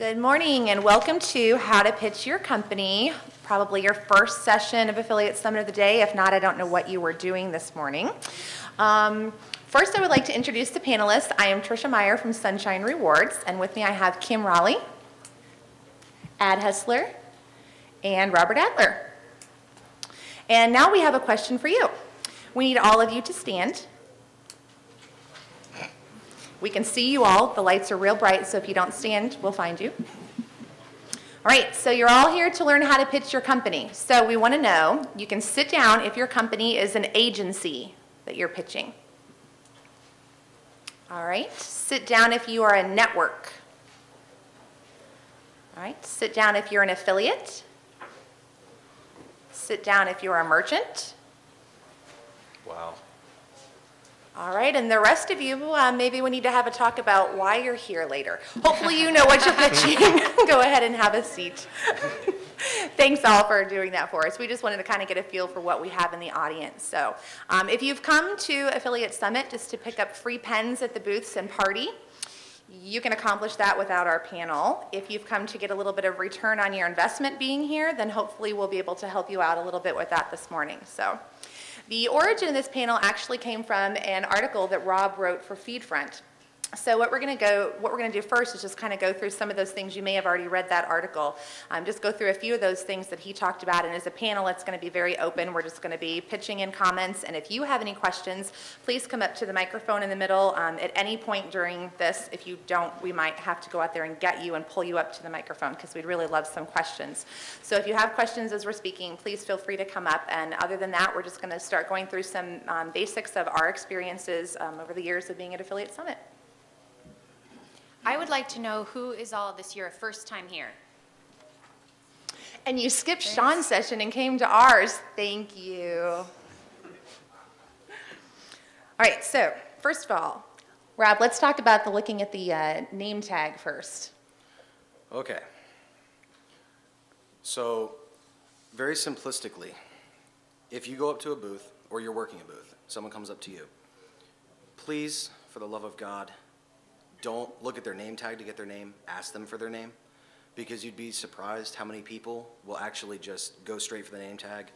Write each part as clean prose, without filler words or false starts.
Good morning and welcome to How to Pitch Your Company, probably your first session of Affiliate Summit of the day. If not, I don't know what you were doing this morning. First, I would like to introduce the panelists. I am Tricia Meyer from Sunshine Rewards, and with me I have Kim Rowley, Adler, and Robert Adler. And now we have a question for you. We need all of you to stand. We can see you all. The lights are real bright, so if you don't stand, we'll find you. All right, so you're all here to learn how to pitch your company. So we want to know, you can sit down if your company is an agency that you're pitching. All right, sit down if you are a network. All right, sit down if you're an affiliate. Sit down if you're a merchant. Wow. All right, and the rest of you, maybe we need to have a talk about why you're here later. Hopefully you know what you're pitching. Go ahead and have a seat. Thanks all for doing that for us. We just wanted to kind of get a feel for what we have in the audience. So if you've come to Affiliate Summit just to pick up free pens at the booths and party, you can accomplish that without our panel. If you've come to get a little bit of return on your investment being here, then hopefully we'll be able to help you out a little bit with that this morning. So the origin of this panel actually came from an article that Rob wrote for FeedFront. So what we're going to do first is just kind of go through some of those things. You may have already read that article. Just go through a few of those things that he talked about. And as a panel, it's going to be very open. We're just going to be pitching in comments. And if you have any questions, please come up to the microphone in the middle. At any point during this, if you don't, we might have to go out there and get you and pull you up to the microphone because we'd really love some questions. So if you have questions as we're speaking, please feel free to come up. And other than that, we're just going to start going through some basics of our experiences over the years of being at Affiliate Summit. I would like to know who is all this year first time here. And you skipped Sean's session and came to ours. Thank you. All right, so first of all, Rob, let's talk about looking at the name tag first. Okay. So, very simplistically, if you go up to a booth or you're working a booth, someone comes up to you, please, for the love of God, don't look at their name tag to get their name, ask them for their name, because you'd be surprised how many people will actually just go straight for the name tag,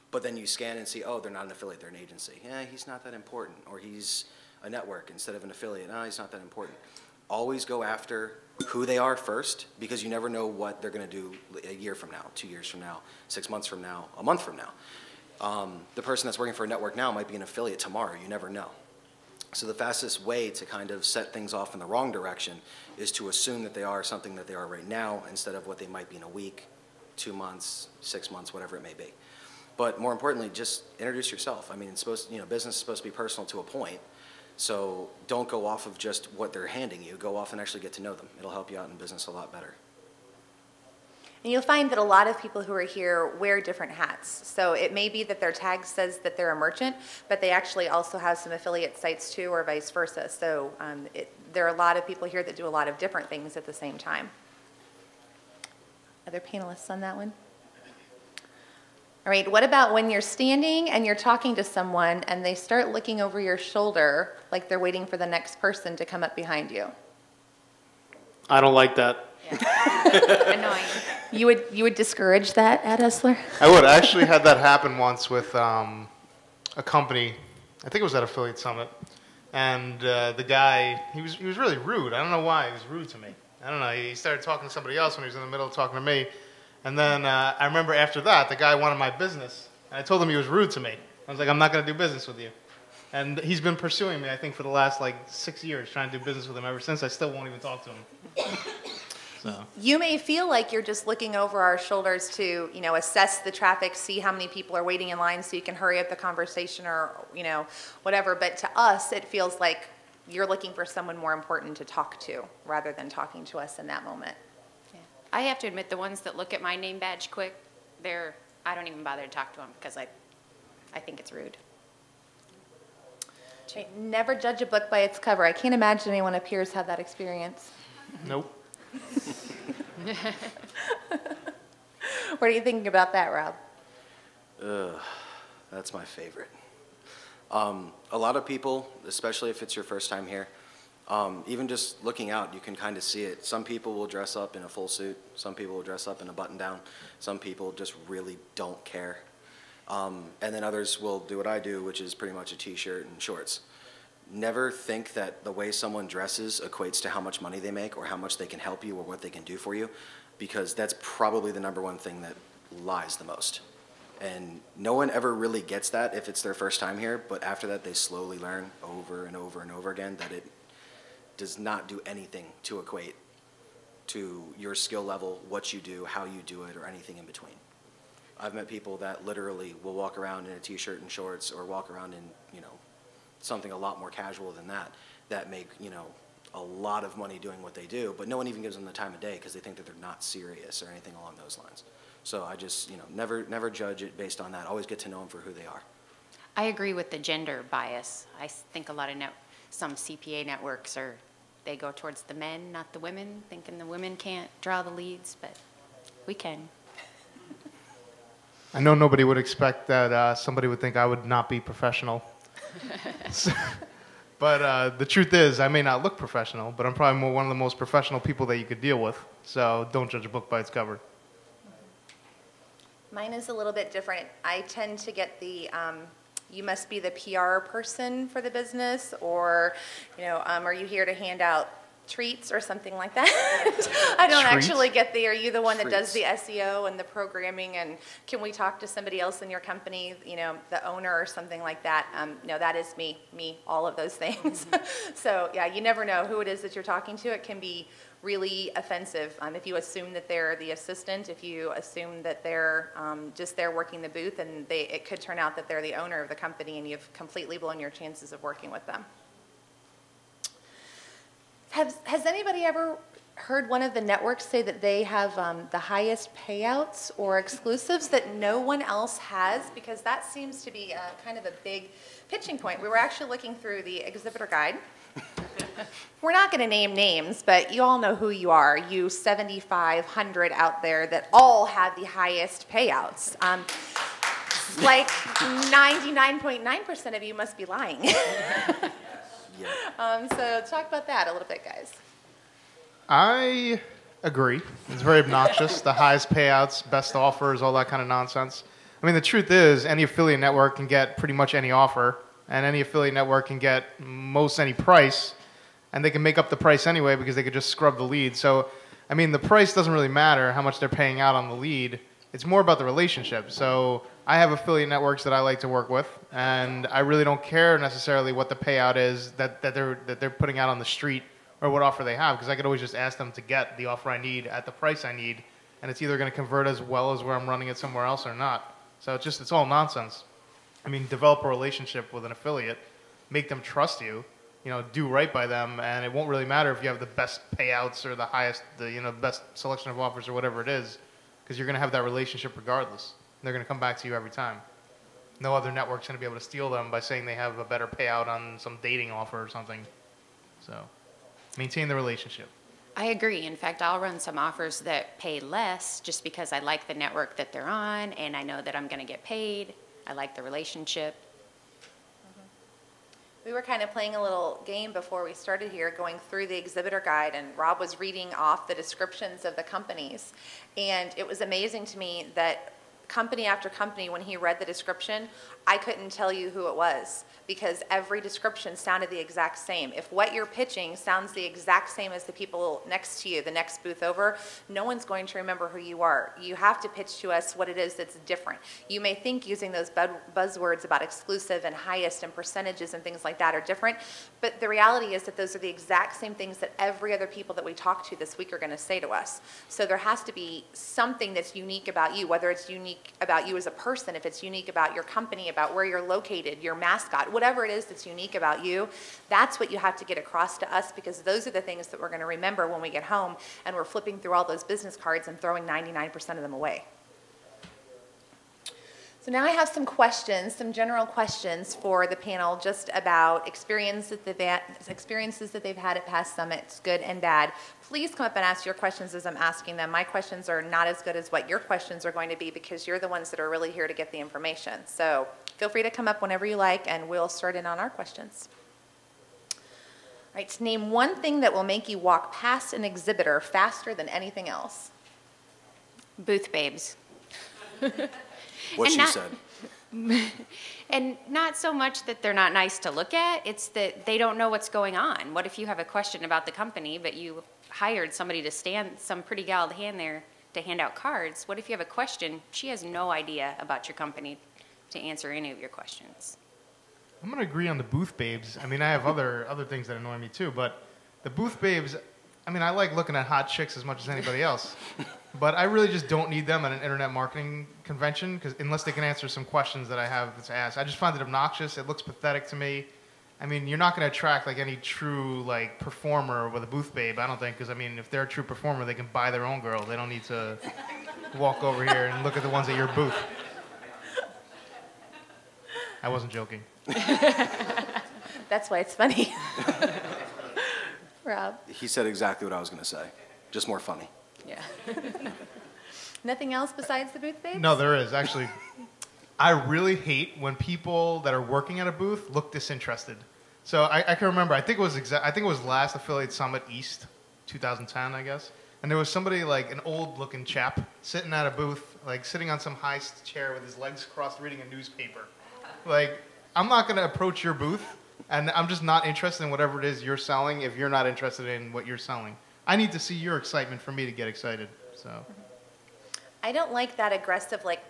but then you scan and see, oh, they're not an affiliate, they're an agency. Yeah, he's not that important, or he's a network instead of an affiliate. No, he's not that important. Always go after who they are first, because you never know what they're going to do a year from now, 2 years from now, 6 months from now, a month from now. The person that's working for a network now might be an affiliate tomorrow. You never know. So the fastest way to kind of set things off in the wrong direction is to assume that they are something that they are right now instead of what they might be in a week, 2 months, 6 months, whatever it may be. But more importantly, just introduce yourself. I mean, it's supposed, business is supposed to be personal to a point. So don't go off of just what they're handing you. Go off and actually get to know them. It'll help you out in business a lot better. And you'll find that a lot of people who are here wear different hats. So it may be that their tag says that they're a merchant, but they actually also have some affiliate sites too, or vice versa. So there are a lot of people here that do a lot of different things at the same time. Other panelists on that one? All right, what about when you're standing and you're talking to someone and they start looking over your shoulder like they're waiting for the next person to come up behind you? I don't like that. Yeah. Annoying. You would discourage that, Adler? I would. I actually had that happen once with a company. I think it was at Affiliate Summit, and the guy he was really rude. I don't know why he was rude to me. I don't know. He started talking to somebody else when he was in the middle of talking to me, and then I remember after that the guy wanted my business, and I told him he was rude to me. I was like, I'm not going to do business with you. And he's been pursuing me, I think, for the last 6 years, trying to do business with him. Ever since, I still won't even talk to him. So. You may feel like you're just looking over our shoulders to, assess the traffic, see how many people are waiting in line so you can hurry up the conversation or, whatever. But to us, it feels like you're looking for someone more important to talk to rather than talking to us in that moment. Yeah. I have to admit, the ones that look at my name badge quick, I don't even bother to talk to them because I think it's rude. Okay, never judge a book by its cover. I can't imagine anyone up here has had that experience. Nope. What are you thinking about that, Rob? That's my favorite. A lot of people, especially if it's your first time here, Even just looking out, you can kind of see it. Some people will dress up in a full suit. Some people will dress up in a button-down. Some people just really don't care. And then others will do what I do, which is pretty much a t-shirt and shorts. Never think that the way someone dresses equates to how much money they make or how much they can help you or what they can do for you, because that's probably the #1 thing that lies the most. And no one ever really gets that if it's their first time here, but after that they slowly learn over and over and over again that it does not do anything to equate to your skill level, what you do, how you do it, or anything in between. I've met people that literally will walk around in a t-shirt and shorts or walk around in, something a lot more casual than that, that make, a lot of money doing what they do, but no one even gives them the time of day because they think that they're not serious or anything along those lines. So I just, never judge it based on that. Always get to know them for who they are. I agree with the gender bias. I think a lot of some CPA networks they go towards the men, not the women, thinking the women can't draw the leads, but we can. I know nobody would expect that somebody would think I would not be professional. But the truth is, I may not look professional, but I'm probably one of the most professional people that you could deal with. So don't judge a book by its cover. Mine is a little bit different. I tend to get the, you must be the PR person for the business, or, are you here to hand out treats or something like that? I don't Treats? actually get the, are you the one that does Treats. the SEO and the programming, and can we talk to somebody else in your company, the owner or something like that? No, that is me, all of those things. So yeah, you never know who it is that you're talking to. It can be really offensive if you assume that they're the assistant, if you assume that they're just there working the booth, and it could turn out that they're the owner of the company, and you've completely blown your chances of working with them. Has anybody ever heard one of the networks say that they have the highest payouts or exclusives that no one else has? Because that seems to be kind of a big pitching point. We were actually looking through the exhibitor guide. We're not going to name names, but you all know who you are, you 7,500 out there that all have the highest payouts. Like 99.9% of you must be lying. Yeah. So talk about that a little bit, guys. I agree. It's very obnoxious. The highest payouts, best offers, all that kind of nonsense. I mean, the truth is, any affiliate network can get pretty much any offer, and any affiliate network can get most any price, and they can make up the price anyway because they could just scrub the lead. So, I mean, the price doesn't really matter how much they're paying out on the lead. It's more about the relationship. So I have affiliate networks that I like to work with, and I really don't care necessarily what the payout is that they're putting out on the street or what offer they have, because I could always just ask them to get the offer I need at the price I need, and it's either going to convert as well as where I'm running it somewhere else or not. So it's all nonsense. I mean, develop a relationship with an affiliate, make them trust you, do right by them, and it won't really matter if you have the best payouts or the highest, best selection of offers or whatever it is, because you're going to have that relationship regardless. They're going to come back to you every time. No other network's going to be able to steal them by saying they have a better payout on some dating offer or something. So maintain the relationship. I agree. In fact, I'll run some offers that pay less just because I like the network that they're on, and I know that I'm going to get paid. I like the relationship. We were kind of playing a little game before we started here, going through the exhibitor guide, and Rob was reading off the descriptions of the companies. And it was amazing to me that company after company, when he read the description, I couldn't tell you who it was, because every description sounded the exact same. If what you're pitching sounds the exact same as the people next to you, the next booth over, no one's going to remember who you are. You have to pitch to us what it is that's different. You may think using those buzzwords about exclusive and highest and percentages and things like that are different, but the reality is that those are the exact same things that every other people that we talk to this week are going to say to us. So there has to be something that's unique about you, whether it's unique about you as a person, if it's unique about your company, about where you're located, your mascot, whatever it is that's unique about you, that's what you have to get across to us, because those are the things that we're going to remember when we get home and we're flipping through all those business cards and throwing 99% of them away. So now I have some questions, some general questions for the panel, just about experiences that they've had at past summits, good and bad. Please come up and ask your questions as I'm asking them. My questions are not as good as what your questions are going to be, because you're the ones that are really here to get the information. So feel free to come up whenever you like, and we'll start in on our questions. right, name one thing that will make you walk past an exhibitor faster than anything else. Booth babes. What And she not- said. And not so much that they're not nice to look at, it's that they don't know what's going on. What if you have a question about the company, but you hired somebody to stand, some pretty gal to hand there to hand out cards? What if you have a question, she has no idea about your company to answer any of your questions? I'm going to agree on the booth babes. I mean, I have other things that annoy me too, but the booth babes, I mean, I like looking at hot chicks as much as anybody else. But I really just don't need them at an internet marketing convention, because unless they can answer some questions that I have to ask. I just find it obnoxious. It looks pathetic to me. I mean, you're not going to attract like any true like performer with a booth babe, I don't think, because I mean, if they're a true performer, they can buy their own girl. They don't need to walk over here and look at the ones at your booth. I wasn't joking. That's why it's funny. Rob? He said exactly what I was going to say, just more funny. Yeah. Nothing else besides the booth babes? No, there is actually. I really hate when people that are working at a booth look disinterested. So I can remember. I think it was last Affiliate Summit East, 2010, I guess. And there was somebody like an old-looking chap sitting at a booth, like sitting on some high chair with his legs crossed, reading a newspaper. Like, I'm not going to approach your booth, and I'm just not interested in whatever it is you're selling if you're not interested in what you're selling. I need to see your excitement for me to get excited. So, I don't like that aggressive, like,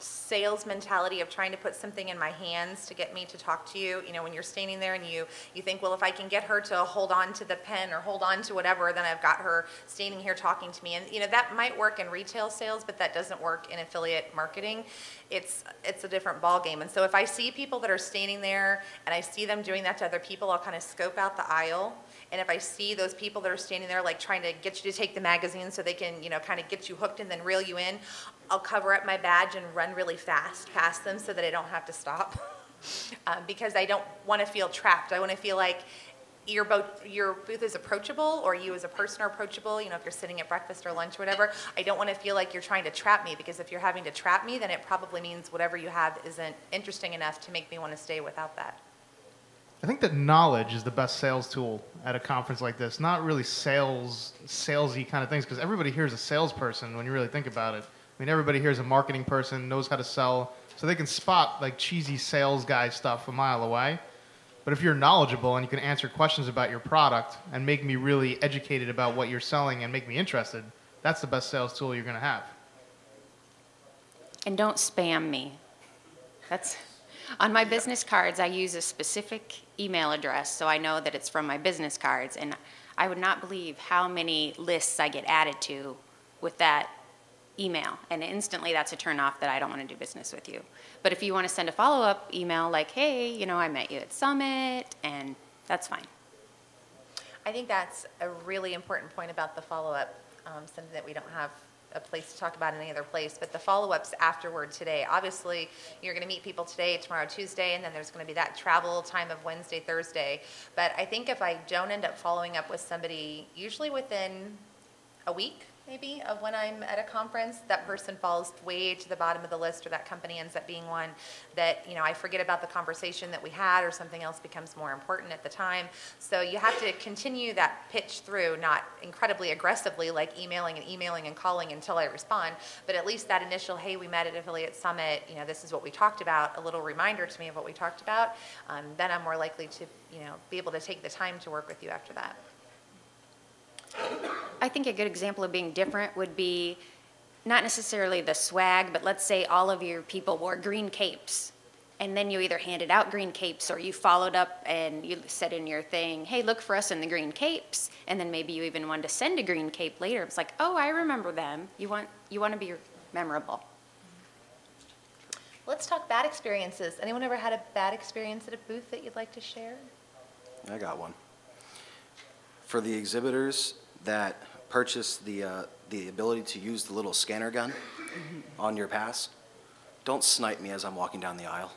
sales mentality of trying to put something in my hands to get me to talk to you. You know, when you're standing there and you think, well, if I can get her to hold on to the pen or hold on to whatever, then I've got her standing here talking to me. And, you know, that might work in retail sales, but that doesn't work in affiliate marketing. It's a different ballgame. And so if I see people that are standing there and I see them doing that to other people, I'll kind of scope out the aisle. And if I see those people that are standing there, like trying to get you to take the magazine so they can, you know, kind of get you hooked and then reel you in, I'll cover up my badge and run really fast past them so that I don't have to stop. Because I don't want to feel trapped. I want to feel like your booth is approachable, or you as a person are approachable, you know, if you're sitting at breakfast or lunch or whatever. I don't want to feel like you're trying to trap me, because if you're having to trap me, then it probably means whatever you have isn't interesting enough to make me want to stay without that. I think that knowledge is the best sales tool at a conference like this. Not really salesy kind of things, because everybody here is a salesperson when you really think about it. I mean, everybody here is a marketing person, knows how to sell, so they can spot like cheesy sales guy stuff a mile away. But if you're knowledgeable and you can answer questions about your product and make me really educated about what you're selling and make me interested, that's the best sales tool you're going to have. And don't spam me. That's on my business cards. I use a specific email address so I know that it's from my business cards, and I would not believe how many lists I get added to with that email, and instantly that's a turn off that I don't want to do business with you. But if you want to send a follow-up email like, hey, you know, I met you at Summit, and that's fine. I think that's a really important point about the follow-up, something that we don't have a place to talk about in any other place, but the follow-ups afterward today. Obviously, you're going to meet people today, tomorrow, Tuesday, and then there's going to be that travel time of Wednesday, Thursday. But I think if I don't end up following up with somebody, usually within a week, maybe, of when I'm at a conference, that person falls way to the bottom of the list, or that company ends up being one that, you know, I forget about the conversation that we had, or something else becomes more important at the time. So you have to continue that pitch through, not incredibly aggressively, like emailing and calling until I respond, but at least that initial, hey, we met at Affiliate Summit, you know, this is what we talked about, a little reminder to me of what we talked about, then I'm more likely to, you know, be able to take the time to work with you after that. I think a good example of being different would be not necessarily the swag, but let's say all of your people wore green capes, and then you either handed out green capes or you followed up and you said in your thing, hey, look for us in the green capes, and then maybe you even wanted to send a green cape later. It's like, oh, I remember them. You want to be memorable. Let's talk bad experiences. Anyone ever had a bad experience at a booth that you'd like to share? I got one. For the exhibitors that purchase the ability to use the little scanner gun on your pass, don't snipe me as I'm walking down the aisle.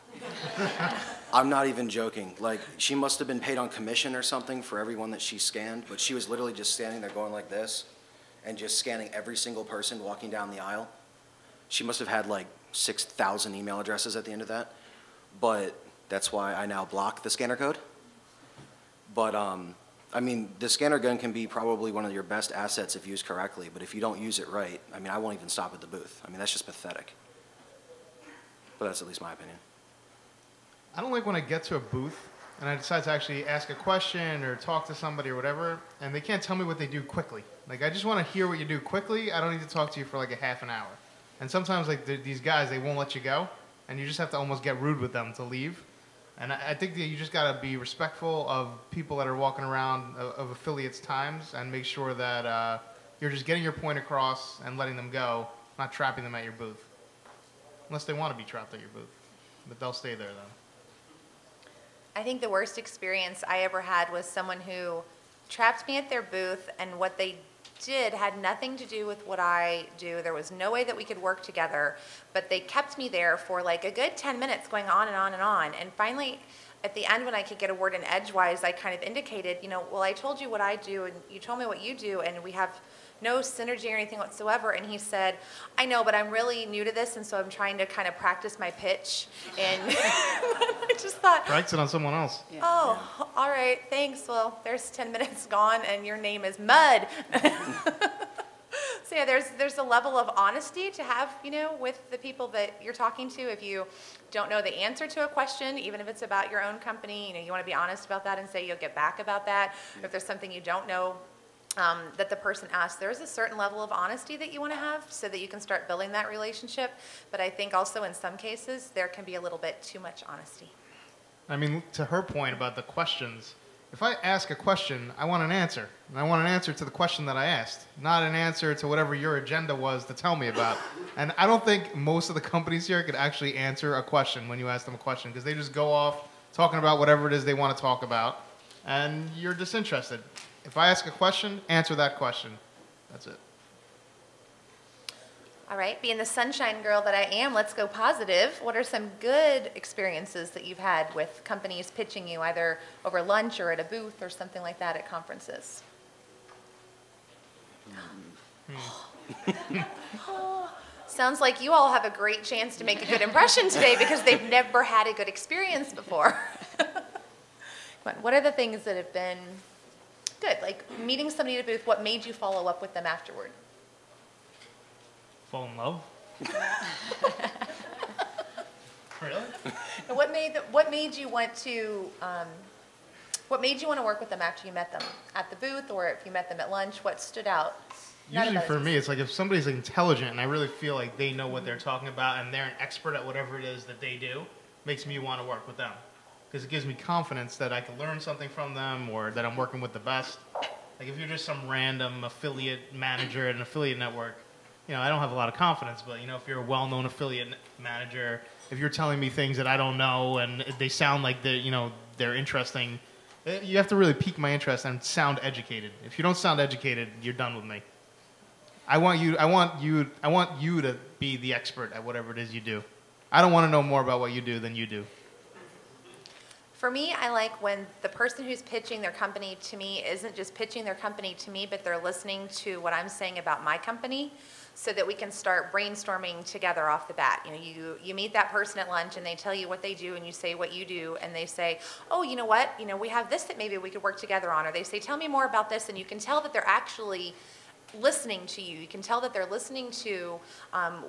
I'm not even joking. Like, she must have been paid on commission or something for everyone that she scanned, but she was literally just standing there going like this and just scanning every single person walking down the aisle. She must have had like 6,000 email addresses at the end of that, but that's why I now block the scanner code. But I mean, the scanner gun can be probably one of your best assets if used correctly, but if you don't use it right, I mean, I won't even stop at the booth. I mean, that's just pathetic. But that's at least my opinion. I don't like when I get to a booth and I decide to actually ask a question or talk to somebody or whatever, and they can't tell me what they do quickly. Like, I just want to hear what you do quickly. I don't need to talk to you for like a half an hour. And sometimes, like, these guys, they won't let you go, and you just have to almost get rude with them to leave. And I think that you just got to be respectful of people that are walking around, of affiliates' times, and make sure that you're just getting your point across and letting them go, not trapping them at your booth. Unless they want to be trapped at your booth. But they'll stay there, though. I think the worst experience I ever had was someone who trapped me at their booth, and what they did had nothing to do with what I do. There was no way that we could work together, but they kept me there for like a good 10 minutes going on and on and on. And finally, at the end, when I could get a word in edgewise, I kind of indicated, you know, well, I told you what I do, and you told me what you do, and we have no synergy or anything whatsoever. And he said, I know, but I'm really new to this, and so I'm trying to kind of practice my pitch. And I just thought, Practice it on someone else. Yeah. oh, all right, thanks. Well, there's 10 minutes gone, and your name is Mud. So yeah, there's a level of honesty to have, you know, with the people that you're talking to. If you don't know the answer to a question, even if it's about your own company, you know, you want to be honest about that and say you'll get back about that. Or if there's something you don't know that the person asked, there's a certain level of honesty that you want to have so that you can start building that relationship. But I think also in some cases there can be a little bit too much honesty. I mean, to her point about the questions, if I ask a question, I want an answer. And I want an answer to the question that I asked, not an answer to whatever your agenda was to tell me about. And I don't think most of the companies here could actually answer a question when you ask them a question, because they just go off talking about whatever it is they want to talk about, and you're disinterested. If I ask a question, answer that question. That's it. All right, being the sunshine girl that I am, let's go positive. What are some good experiences that you've had with companies pitching you either over lunch or at a booth or something like that at conferences? Sounds like you all have a great chance to make a good impression today because they've never had a good experience before. Come on, what are the things that have been good? Like meeting somebody at a booth, what made you follow up with them afterward? Fall in love? Really? And what made you want to work with them after you met them at the booth, or if you met them at lunch? What stood out? Usually for me, it's like if somebody's intelligent and I really feel like they know what they're talking about and they're an expert at whatever it is that they do, makes me want to work with them. Because it gives me confidence that I can learn something from them or that I'm working with the best. Like if you're just some random affiliate manager at an affiliate network, you know, I don't have a lot of confidence, but, you know, if you're a well-known affiliate manager, if you're telling me things that I don't know and they sound like they're interesting, you have to really pique my interest and sound educated. If you don't sound educated, you're done with me. I want you to be the expert at whatever it is you do. I don't want to know more about what you do than you do. For me, I like when the person who's pitching their company to me isn't just pitching their company to me, but they're listening to what I'm saying about my company, so that we can start brainstorming together off the bat. You know, you meet that person at lunch and they tell you what they do and you say what you do, and they say, oh, you know what, you know, we have this that maybe we could work together on, or they say, tell me more about this, and you can tell that they're actually listening to you. You can tell that they're listening to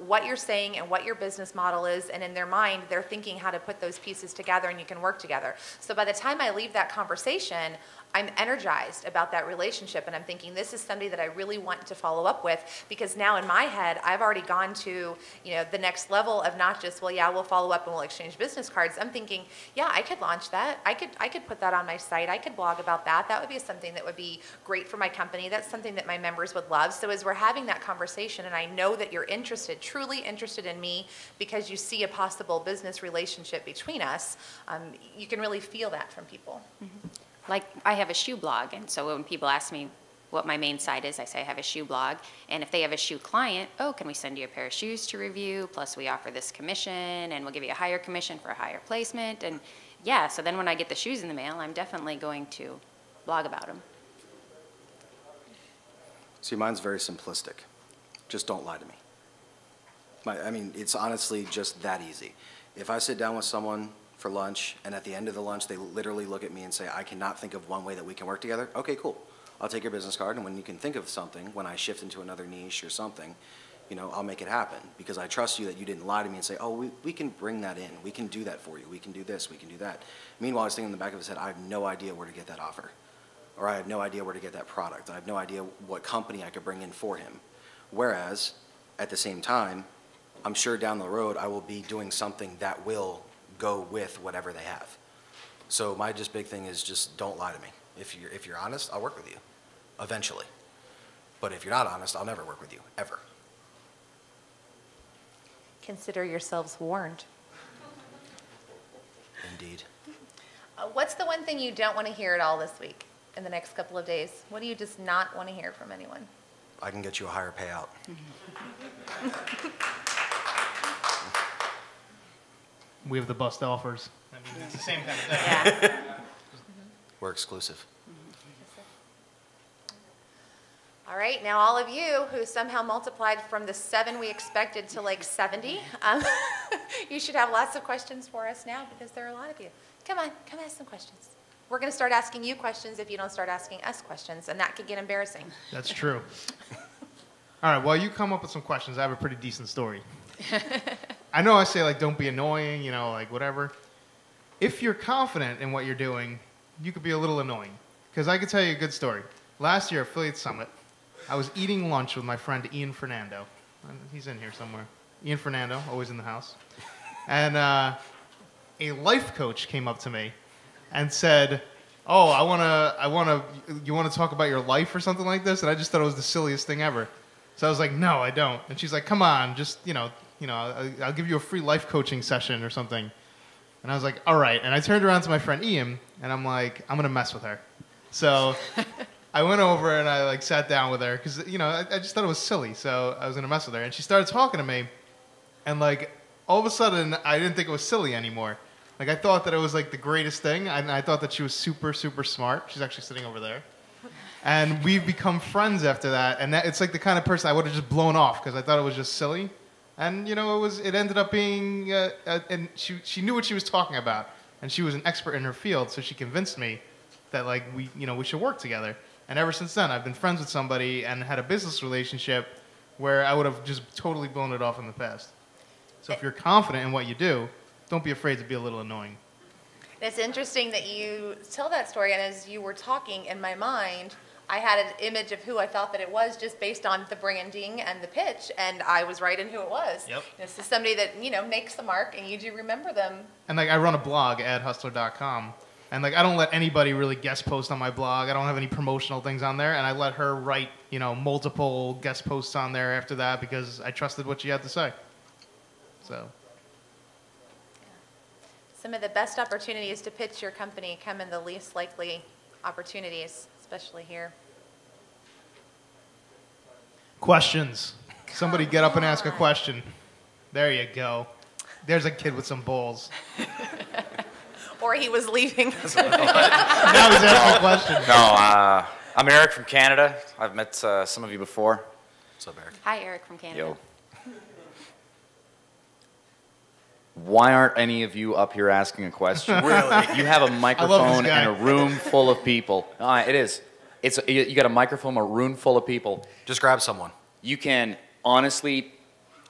what you're saying and what your business model is, and in their mind, they're thinking how to put those pieces together and you can work together. So by the time I leave that conversation, I'm energized about that relationship, and I'm thinking this is somebody that I really want to follow up with, because now in my head I've already gone to, you know, the next level of not just, well, yeah, we'll follow up and we'll exchange business cards. I'm thinking, yeah, I could launch that. I could put that on my site. I could blog about that. That would be something that would be great for my company. That's something that my members would love. So as we're having that conversation, and I know that you're interested, truly interested in me, because you see a possible business relationship between us, you can really feel that from people. Mm-hmm. Like I have a shoe blog, and so when people ask me what my main site is, I say I have a shoe blog, and if they have a shoe client, oh, can we send you a pair of shoes to review, plus we offer this commission, and we'll give you a higher commission for a higher placement, and yeah, so then when I get the shoes in the mail, I'm definitely going to blog about them. See, mine's very simplistic. Just don't lie to me. I mean, it's honestly just that easy. If I sit down with someone for lunch, and at the end of the lunch, they literally look at me and say, I cannot think of one way that we can work together. Okay, cool. I'll take your business card, and when you can think of something, when I shift into another niche or something, you know, I'll make it happen because I trust you that you didn't lie to me and say, oh, we can bring that in. We can do that for you. We can do this. We can do that. Meanwhile, I was thinking in the back of his head, I have no idea where to get that offer, or I have no idea where to get that product. I have no idea what company I could bring in for him. Whereas, at the same time, I'm sure down the road I will be doing something that will go with whatever they have. So my just big thing is just don't lie to me. If you're honest, I'll work with you, eventually. But if you're not honest, I'll never work with you, ever. Consider yourselves warned. Indeed. What's the one thing you don't want to hear at all this week, in the next couple of days? What do you just not want to hear from anyone? I can get you a higher payout. We have the bust offers. I mean, it's the same kind of thing. Yeah. We're exclusive. All right, now all of you who somehow multiplied from the 7 we expected to like 70, you should have lots of questions for us now because there are a lot of you. Come on, come ask some questions. We're going to start asking you questions if you don't start asking us questions, and that could get embarrassing. That's true. All right, well, you come up with some questions. I have a pretty decent story. I know I say, like, don't be annoying, you know, like, whatever. If you're confident in what you're doing, you could be a little annoying. Because I could tell you a good story. Last year, Affiliate Summit, I was eating lunch with my friend Ian Fernando. He's in here somewhere. Ian Fernando, always in the house. And a life coach came up to me and said, oh, you want to talk about your life or something like this? And I just thought it was the silliest thing ever. So I was like, no, I don't. And she's like, come on, just, I'll give you a free life coaching session or something. And I was like, all right. And I turned around to my friend Ian, and I'm like, I'm going to mess with her. So I went over and I like sat down with her because, I just thought it was silly. So I was going to mess with her. And she started talking to me. And like, all of a sudden, I didn't think it was silly anymore. Like, I thought that it was like the greatest thing. And I thought that she was super, super smart. She's actually sitting over there. And we've become friends after that. And it's like the kind of person I would have just blown off because I thought it was just silly. And, it ended up being, and she knew what she was talking about. And she was an expert in her field. So she convinced me that, like, we should work together. And ever since then, I've been friends with somebody and had a business relationship where I would have just totally blown it off in the past. So if you're confident in what you do, don't be afraid to be a little annoying. It's interesting that you tell that story, and as you were talking in my mind, I had an image of who I thought that it was just based on the branding and the pitch, and I was right in who it was. Yep. This is somebody that, makes the mark, and you do remember them. And like I run a blog, adhustler.com, and like I don't let anybody really guest post on my blog. I don't have any promotional things on there, and I let her write, multiple guest posts on there after that because I trusted what she had to say. So. Some of the best opportunities to pitch your company come in the least likely opportunities, especially here. Questions. Somebody get up and ask a question. There you go. There's a kid with some balls. Or he was leaving. Now he's asking a question. No, I'm Eric from Canada. I've met some of you before. What's up, Eric? Hi, Eric from Canada. Yo. Why aren't any of you up here asking a question? Really? You have a microphone guy. and a room full of people. It is. You got a microphone, a room full of people. Just grab someone. You can honestly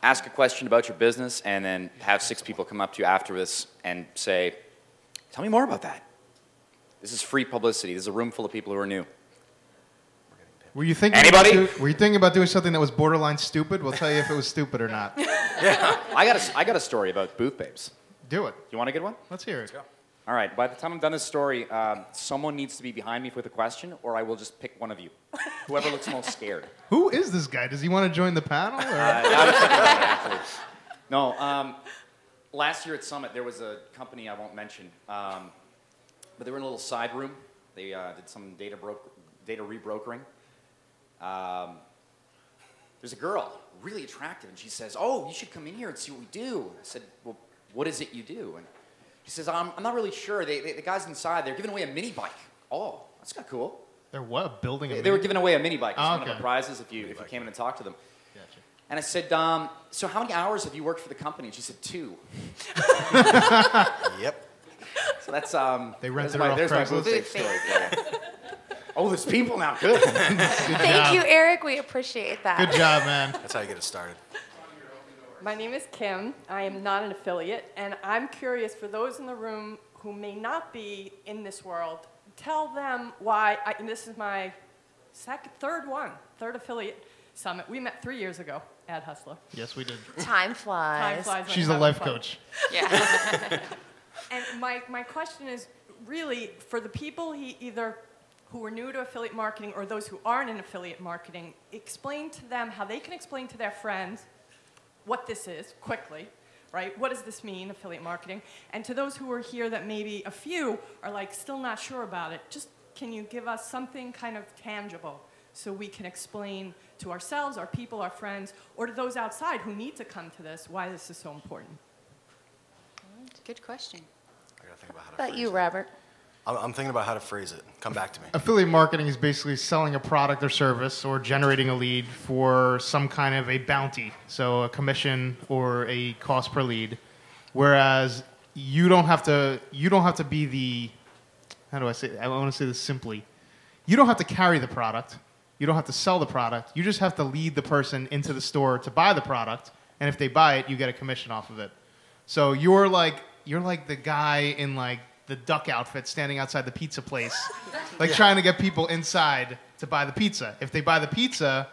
ask a question about your business and then have 6 people come up to you after this and say, tell me more about that. This is free publicity. This is a room full of people who are new. Were you thinking about doing something that was borderline stupid? We'll tell you if it was stupid or not. Yeah. I got a story about booth babes. Do it. You want a good one? Let's hear it. Let's go. All right. By the time I'm done this story, someone needs to be behind me with a question, or I will just pick one of you. Whoever looks most scared. Who is this guy? Does he want to join the panel? Or? I was thinking about it, actually. No. Last year at Summit, there was a company I won't mention, but they were in a little side room. They did some data rebrokering. There's a girl, really attractive, and she says, oh, you should come in here and see what we do. I said, well, what is it you do? And she says, I'm not really sure. The guys inside, they're giving away a mini bike. Oh, that's kind of cool. They're what? Building a They were giving away a mini bike. It's one of okay. the prizes if you came in and talked to them. Gotcha. And I said, so how many hours have you worked for the company? And she said, 2. Yep. So that's They rented there's it off there's my Craigslist. booth tape story for you. Oh, there's people now. Good. Thank you, Eric. We appreciate that. Good job, man. That's how you get it started. My name is Kim. I am not an affiliate, and I'm curious for those in the room who may not be in this world, tell them why, and this is my third affiliate summit. We met 3 years ago at Hustler. Yes, we did. Time flies. Time flies when She's you're a life having fun. coach. Yeah. And my question is really for the people who are new to affiliate marketing or those who aren't in affiliate marketing, explain to them how they can explain to their friends what this is quickly, right? What does this mean, affiliate marketing? And to those who are here that maybe a few are like still not sure about it, just can you give us something kind of tangible so we can explain to ourselves, our people, our friends, or to those outside who need to come to this why this is so important? Good question. I gotta think about how to How about phrase you, it. Robert? I'm thinking about how to phrase it. Come back to me. Affiliate marketing is basically selling a product or service or generating a lead for some kind of a bounty, so a commission or a cost per lead. Whereas you don't have to be the, how do I say, I want to say this simply. You don't have to carry the product. You don't have to sell the product. You just have to lead the person into the store to buy the product, and if they buy it, you get a commission off of it. So you're like the guy in like the duck outfit standing outside the pizza place, like trying to get people inside to buy the pizza. If they buy the pizza,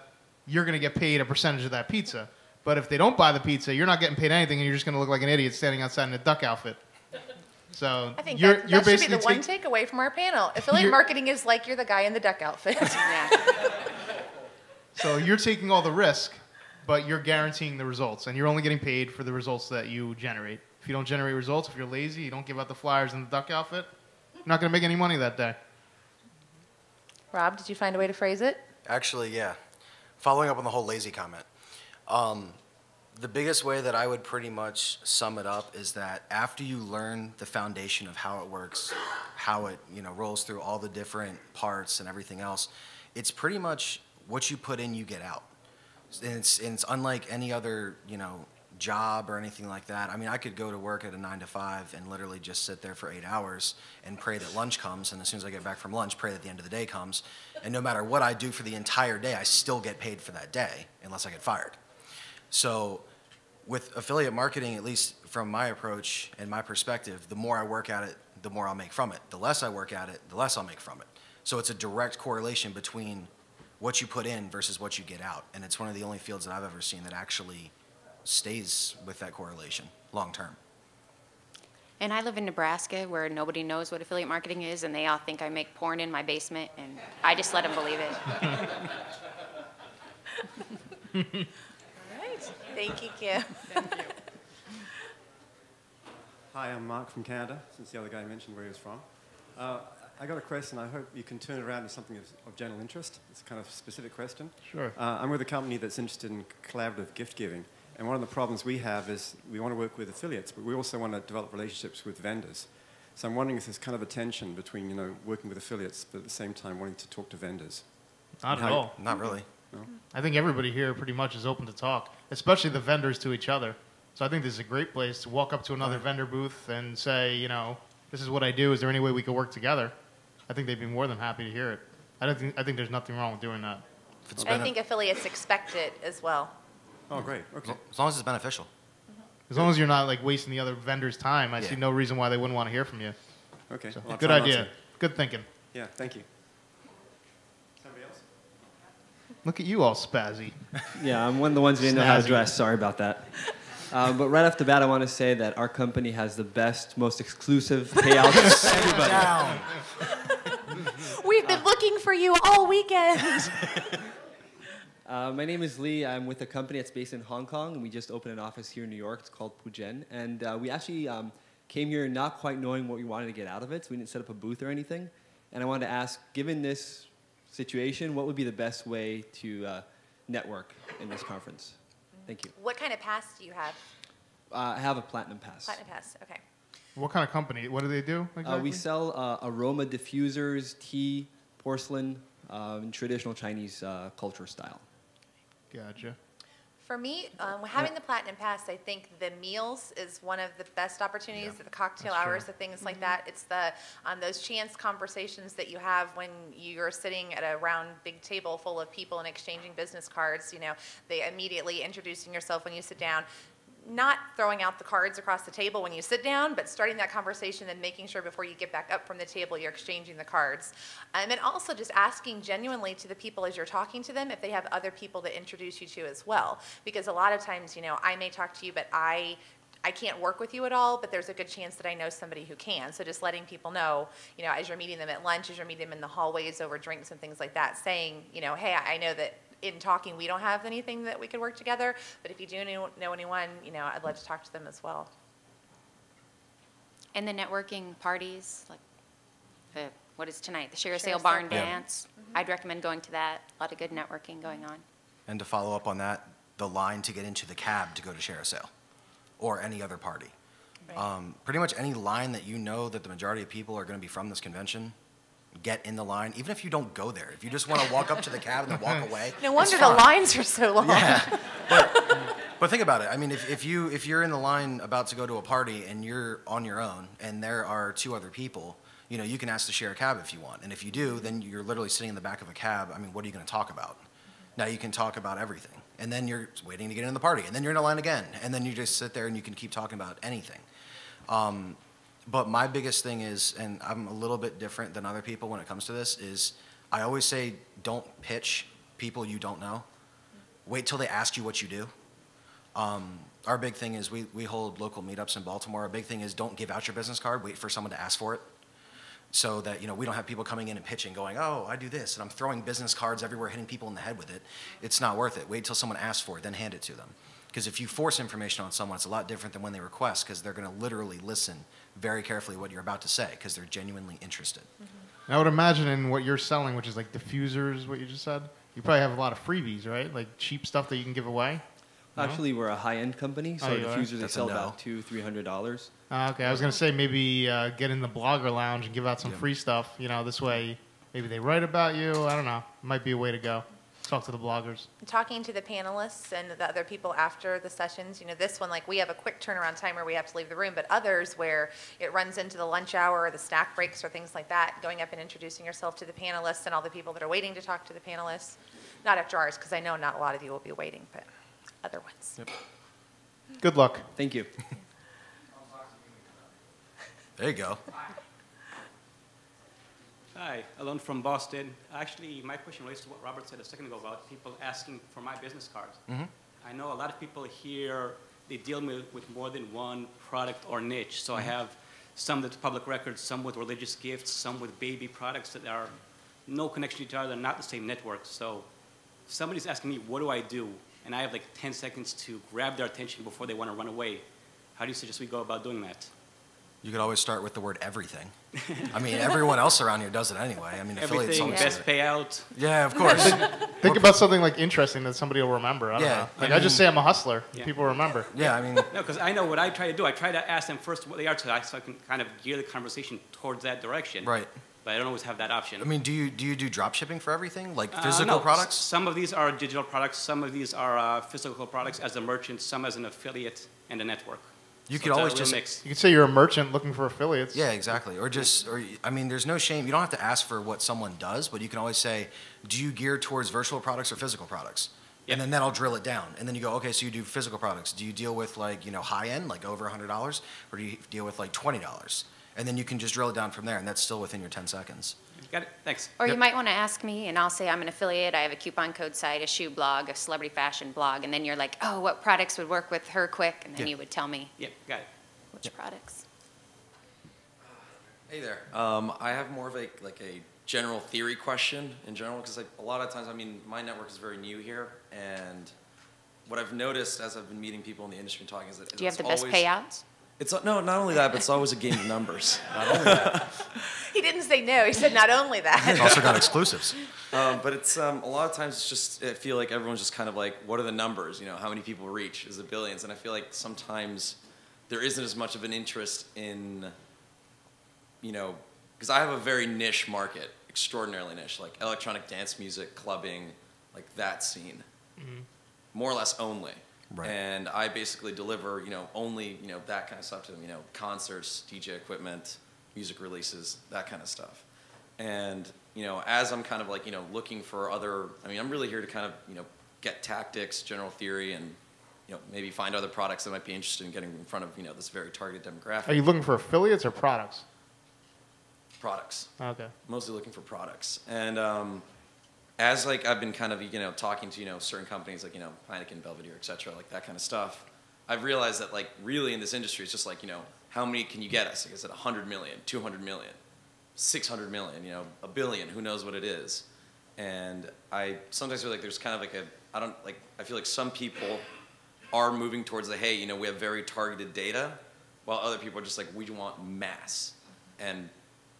you're going to get paid a percentage of that pizza. But if they don't buy the pizza, you're not getting paid anything, and you're just going to look like an idiot standing outside in a duck outfit. So I think you're that should be basically the one takeaway from our panel. Affiliate marketing is like you're the guy in the duck outfit. Yeah. So you're taking all the risk, but you're guaranteeing the results, and you're only getting paid for the results that you generate. If you don't generate results, if you're lazy, you don't give out the flyers in the duck outfit, you're not going to make any money that day. Rob, did you find a way to phrase it? Actually, yeah. Following up on the whole lazy comment, the biggest way that I would pretty much sum it up is that after you learn the foundation of how it works, how it rolls through all the different parts and everything else, it's pretty much what you put in, you get out. And it's unlike any other job or anything like that. I mean, I could go to work at a 9 to 5 and literally just sit there for 8 hours and pray that lunch comes, and as soon as I get back from lunch, pray that the end of the day comes. And no matter what I do for the entire day, I still get paid for that day, unless I get fired. So with affiliate marketing, at least from my approach and my perspective, the more I work at it, the more I'll make from it. The less I work at it, the less I'll make from it. So it's a direct correlation between what you put in versus what you get out. And it's one of the only fields that I've ever seen that actually stays with that correlation long term. And I live in Nebraska where nobody knows what affiliate marketing is, and they all think I make porn in my basement, and I just let them believe it. All right. Thank you, Kim. Hi, I'm Mark from Canada, since the other guy mentioned where he was from. I got a question. I hope you can turn it around to something of general interest. It's a kind of specific question. Sure. I'm with a company that's interested in collaborative gift giving. And one of the problems we have is we want to work with affiliates, but we also want to develop relationships with vendors. So I'm wondering if there's kind of a tension between, working with affiliates, but at the same time wanting to talk to vendors. Not at all. Not really. No? I think everybody here pretty much is open to talk, especially the vendors to each other. So I think this is a great place to walk up to another vendor booth and say, this is what I do. Is there any way we could work together? I think they'd be more than happy to hear it. I think there's nothing wrong with doing that. And I think affiliates expect it as well. Oh, great. Okay. As long as it's beneficial. As long as you're not like wasting the other vendor's time, I see no reason why they wouldn't want to hear from you. Okay. So, Well, I'll good try not idea. to. Good thinking. Yeah, thank you. Somebody else? Look at you all spazzy. Yeah, I'm one of the ones who didn't know how to Snazzy. dress. Sorry about that. But right off the bat, I want to say that our company has the best, most exclusive payouts to everybody. We've been looking for you all weekend. My name is Lee. I'm with a company that's based in Hong Kong, and we just opened an office here in New York. It's called Pujen. And we actually came here not quite knowing what we wanted to get out of it, so we didn't set up a booth or anything. And I wanted to ask, given this situation, what would be the best way to network in this conference? Thank you. What kind of pass do you have? I have a platinum pass. Platinum pass, okay. What kind of company? What do they do exactly? We sell aroma diffusers, tea, porcelain, in traditional Chinese culture style. Gotcha. For me, having the Platinum Pass, I think the meals is one of the best opportunities, the cocktail hours, the things like that. It's the those chance conversations that you have when you're sitting at a round big table full of people and exchanging business cards. You know, they immediately introducing yourself when you sit down. Not throwing out the cards across the table when you sit down, but starting that conversation and making sure before you get back up from the table you're exchanging the cards. And also just asking genuinely to the people as you're talking to them if they have other people to introduce you to as well. Because a lot of times, you know, I may talk to you, but I can't work with you at all, but there's a good chance that I know somebody who can. So just letting people know, you know, as you're meeting them at lunch, as you're meeting them in the hallways over drinks and things like that, saying, you know, hey, I know that in talking, we don't have anything that we could work together, but if you do know anyone, you know, I'd love to talk to them as well. And the networking parties, like what is tonight? The Share a Sale Barn Dance. I'd recommend going to that. A lot of good networking going on. And to follow up on that, the line to get into the cab to go to Share a Sale or any other party. Right. Pretty much any line that you know that the majority of people are going to be from this convention, get in the line, even if you don't go there. If you just want to walk up to the cab and then walk away. No wonder the lines are so long. Yeah, but think about it. I mean, if you're in the line about to go to a party and you're on your own and there are 2 other people, you know, you can ask to share a cab if you want. And if you do, then you're literally sitting in the back of a cab. I mean, what are you going to talk about? Now you can talk about everything. And then you're waiting to get in the party. And then you're in a line again. And then you just sit there and you can keep talking about anything. But my biggest thing is, and I'm a little bit different than other people when it comes to this, is I always say don't pitch people you don't know. Wait till they ask you what you do. Our big thing is we hold local meetups in Baltimore. Our big thing is don't give out your business card. Wait for someone to ask for it. So that, you know, we don't have people coming in and pitching going, oh, I do this, and I'm throwing business cards everywhere, hitting people in the head with it. It's not worth it. Wait till someone asks for it, then hand it to them. Because if you force information on someone, it's a lot different than when they request, because they're going to literally listen very carefully what you're about to say, because they're genuinely interested. I would imagine in what you're selling, which is like diffusers, what you just said, you probably have a lot of freebies, right? Like cheap stuff that you can give away? No? Actually, we're a high-end company, so our diffusers, they sell about $200, $300. Okay, I was going to say maybe get in the blogger lounge and give out some free stuff. You know, this way maybe they write about you. I don't know. Might be a way to go. Talk to the bloggers. Talking to the panelists and the other people after the sessions, you know, this one, like, we have a quick turnaround time where we have to leave the room, but others where it runs into the lunch hour or the snack breaks or things like that, going up and introducing yourself to the panelists and all the people that are waiting to talk to the panelists. Not after ours, because I know not a lot of you will be waiting, but other ones. Yep. Good luck. Thank you. There you go. Hi, Alon from Boston. Actually, my question relates to what Robert said a second ago about people asking for my business cards. I know a lot of people here, they deal with more than one product or niche. So I have some that's public records, some with religious gifts, some with baby products that are no connection to each other, not the same network. So if somebody's asking me, what do I do? And I have like 10 seconds to grab their attention before they want to run away. How do you suggest we go about doing that? You could always start with the word everything. I mean, everyone else around here does it anyway. I mean, affiliates everything, always best payout. Yeah, of course. Think about something like interesting that somebody will remember. I don't know. Like I just say I'm a hustler. Yeah. People remember. Yeah, I mean. No, because I know what I try to do. I try to ask them first what they are so I can kind of gear the conversation towards that direction. Right. But I don't always have that option. I mean, do you do drop shipping for everything? Like physical products? Some of these are digital products. Some of these are physical products as a merchant, some as an affiliate and a network. You So could it's a always real just mix. You could say you're a merchant looking for affiliates. Yeah, exactly. Or I mean, there's no shame. You don't have to ask for what someone does, but you can always say, do you gear towards virtual products or physical products? Yep. And then that'll drill it down. And then you go, okay, so you do physical products. Do you deal with like, you know, high end, like over $100? Or do you deal with like $20? And then you can just drill it down from there, and that's still within your 10 seconds. Got it. Thanks. Or you might want to ask me, and I'll say I'm an affiliate. I have a coupon code site, a shoe blog, a celebrity fashion blog, and then you're like, oh, what products would work with her quick? And then you would tell me Yep, got it. which products. Hey there. I have more of a general theory question in general, because a lot of times, I mean, my network is very new here, and what I've noticed as I've been meeting people in the industry and talking is that Do you have the best payouts? It's not only that, but it's always a game of numbers. Not only that. He didn't say no. He said not only that. It's also got exclusives. But it's a lot of times it's just I feel like everyone's just kind of like, what are the numbers? You know, how many people reach? Is it billions? And I feel like sometimes there isn't as much of an interest in, you know, because I have a very niche market, extraordinarily niche, like electronic dance music, clubbing, like that scene. Mm-hmm. more or less only. Right. And I basically deliver, only, that kind of stuff to them, concerts, DJ equipment, music releases, that kind of stuff. And, as I'm kind of like, looking for other, I'm really here to kind of, get tactics, general theory, and, maybe find other products that might be interested in getting in front of, this very targeted demographic. Are you looking for affiliates or products? Products. Okay. Mostly looking for products. And as like I've been kind of, talking to, certain companies like, Heineken, Belvedere, et cetera, like that kind of stuff, I've realized that like really in this industry, it's just like, how many can you get us? Like I said, 100 million, 200 million, 600 million, a billion, who knows what it is. And I sometimes feel like there's kind of like I feel like some people are moving towards the, hey, we have very targeted data, while other people are just like, we want mass. And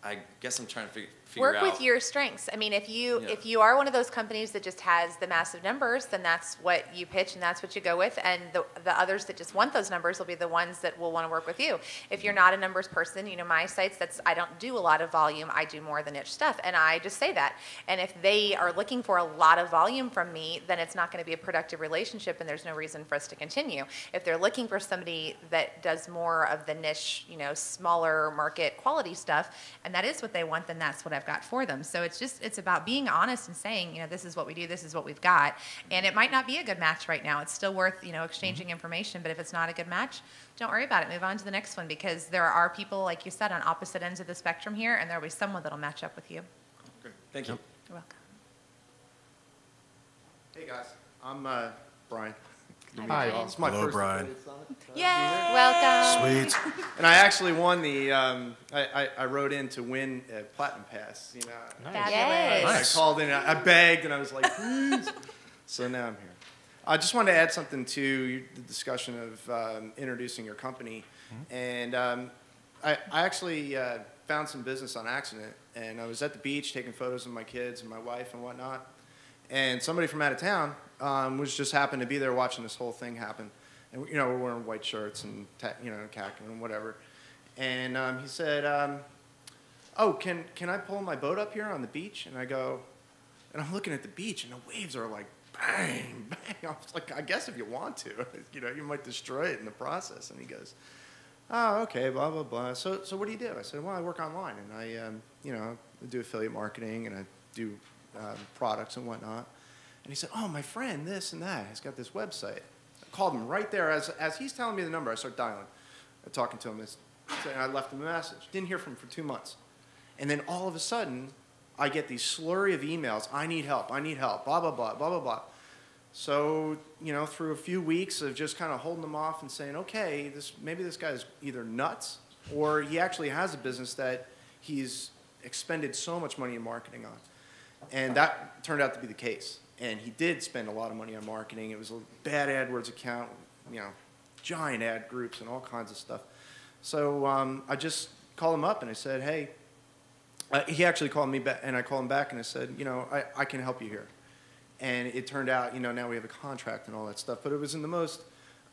I guess I'm trying to figure Work out. with your strengths. I mean, if you are one of those companies that just has the massive numbers, then that's what you pitch and that's what you go with. And the others that just want those numbers will be the ones that will want to work with you. If you're not a numbers person, my sites, I don't do a lot of volume. I do more of the niche stuff. And I just say that. And if they are looking for a lot of volume from me, then it's not going to be a productive relationship and there's no reason for us to continue. If they're looking for somebody that does more of the niche, smaller market quality stuff, and that is what they want, then that's what I've got for them. So it's about being honest and saying, this is what we do, this is what we've got. And it might not be a good match right now. It's still worth, exchanging information, but if it's not a good match, don't worry about it. Move on to the next one, because there are people, like you said, on opposite ends of the spectrum here, and there'll be someone that'll match up with you. Okay. Thank you. You're welcome. Hey guys, I'm Brian. Hi. It's my Hello, first Brian. affiliate summit. Yay! Welcome. Sweet. And I actually won the. I wrote in to win a platinum pass. Fabulous. Nice. I called in. I begged, and I was like, please. So now I'm here. I just wanted to add something to the discussion of introducing your company, and I actually found some business on accident, and I was at the beach taking photos of my kids and my wife and whatnot, and somebody from out of town was just happened to be there watching this whole thing happen. And we're wearing white shirts and khaki and whatever. And he said, "Oh, can I pull my boat up here on the beach?" And I go, and I'm looking at the beach, and the waves are like bang, bang. I was like, I guess if you want to, you might destroy it in the process. And he goes, "Oh, okay, blah blah blah. So what do you do?" I said, "Well, I work online, and I do affiliate marketing, and I do products and whatnot." And he said, "Oh, my friend, this and that, has got this website." I called him right there. As he's telling me the number, I start dialing. I'm talking to him. And I left him a message. Didn't hear from him for 2 months. And then all of a sudden, I get these slurry of emails. I need help, blah, blah, blah, blah, blah, blah. So, through a few weeks of just kind of holding them off and saying, okay, maybe this guy's either nuts or he actually has a business that he's expended so much money in marketing on. And that turned out to be the case. And he did spend a lot of money on marketing. It was a bad AdWords account, giant ad groups and all kinds of stuff. So I just called him up and I said, hey, he actually called me back, and I called him back and I said, I can help you here. And it turned out, now we have a contract and all that stuff. But it was in the most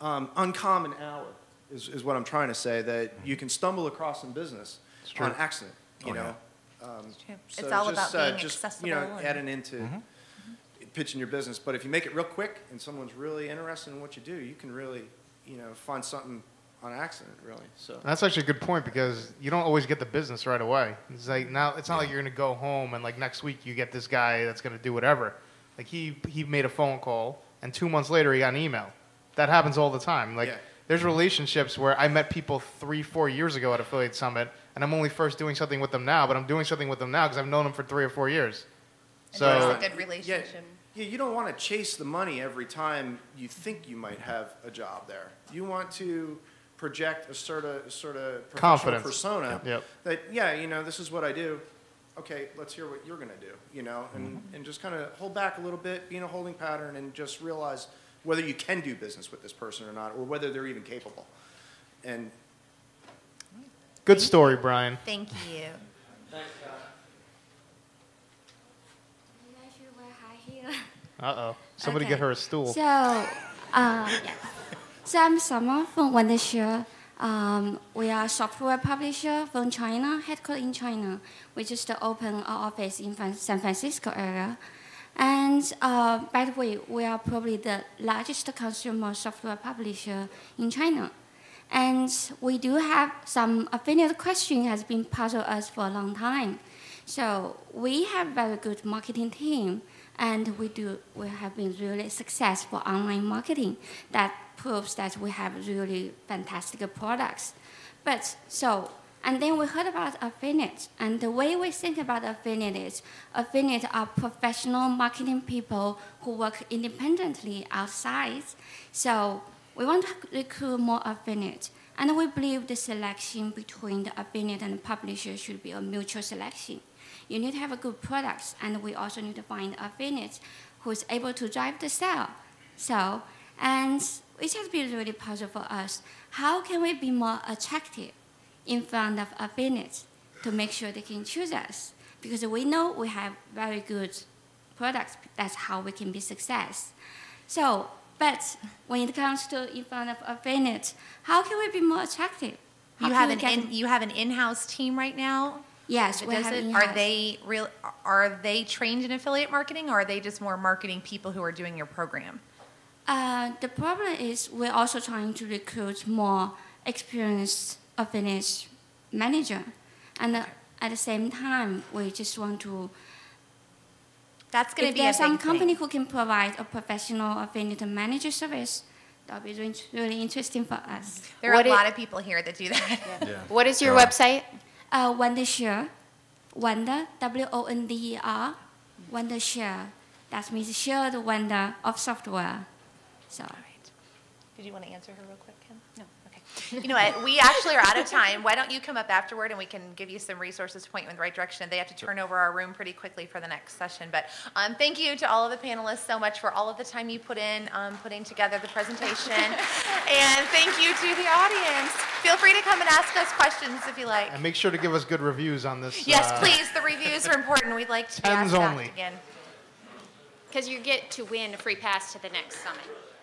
uncommon hour, is what I'm trying to say, that you can stumble across in business on accident, you know. It's true. So It's all just, about being just, accessible. and- adding into pitching your business. But if you make it real quick and someone's really interested in what you do, you can really, find something on accident, really. So That's actually a good point, because you don't always get the business right away. It's like now it's not like you're going to go home and like next week you get this guy that's going to do whatever. Like he made a phone call and 2 months later he got an email. That happens all the time. Like there's relationships where I met people 3-4 years ago at Affiliate Summit, and I'm only first doing something with them now, but I'm doing something with them now because I've known them for 3 or 4 years. And So it's a good relationship. Yeah, you don't want to chase the money every time you think you might have a job there. You want to project a sort of professional Confidence. persona Yep. that, this is what I do. Okay, let's hear what you're going to do, and just kind of hold back a little bit, be in a holding pattern, and just realize whether you can do business with this person or not, or whether they're even capable. And good story, Brian. Thank you. thanks, guys. Uh-oh. Somebody Okay. get her a stool. So, yes. So I'm Summer from Wondershare. We are a software publisher from China, headquartered in China. We just opened our office in San Francisco area. And by the way, we are probably the largest consumer software publisher in China. And we do have some affiliate question has been puzzle us for a long time. So we have very good marketing team, and we have been really successful online marketing that proves that we have really fantastic products. And then we heard about affiliates, and the way we think about affiliates are professional marketing people who work independently outside. So we want to recruit more affiliates, and we believe the selection between the affiliate and the publisher should be a mutual selection. You need to have a good products, and we also need to find affiliates who is able to drive the sale. And it has been really puzzle for us. How can we be more attractive in front of affiliates to make sure they can choose us? Because we know we have very good products. That's how we can be success. But when it comes to in front of affiliates, how can we be more attractive? You have an in-house team right now? Yes, we have in-house. Are they trained in affiliate marketing, or are they just more marketing people who are doing your program? The problem is we're also trying to recruit more experienced affiliate manager, and at the same time, we just want to. That's going to be a big If there's some company thing. who can provide a professional affiliate manager service, that'll be really interesting for us. There are a lot of people here that do that. Yeah. What is your website? Wondershare, Wonder, WONDER, Wondershare. That means share the wonder of software. So. All right. Did you want to answer her real quick, Kim? No. Okay. You know what? We actually are out of time. Why don't you come up afterward and we can give you some resources to point you in the right direction. They have to turn over our room pretty quickly for the next session. But thank you to all of the panelists so much for all of the time you put in putting together the presentation. And thank you to the audience. Feel free to come and ask us questions if you like. And make sure to give us good reviews on this. Yes, please. The reviews are important. We'd like to be asked Tens only. back again. Because you get to win a free pass to the next summit.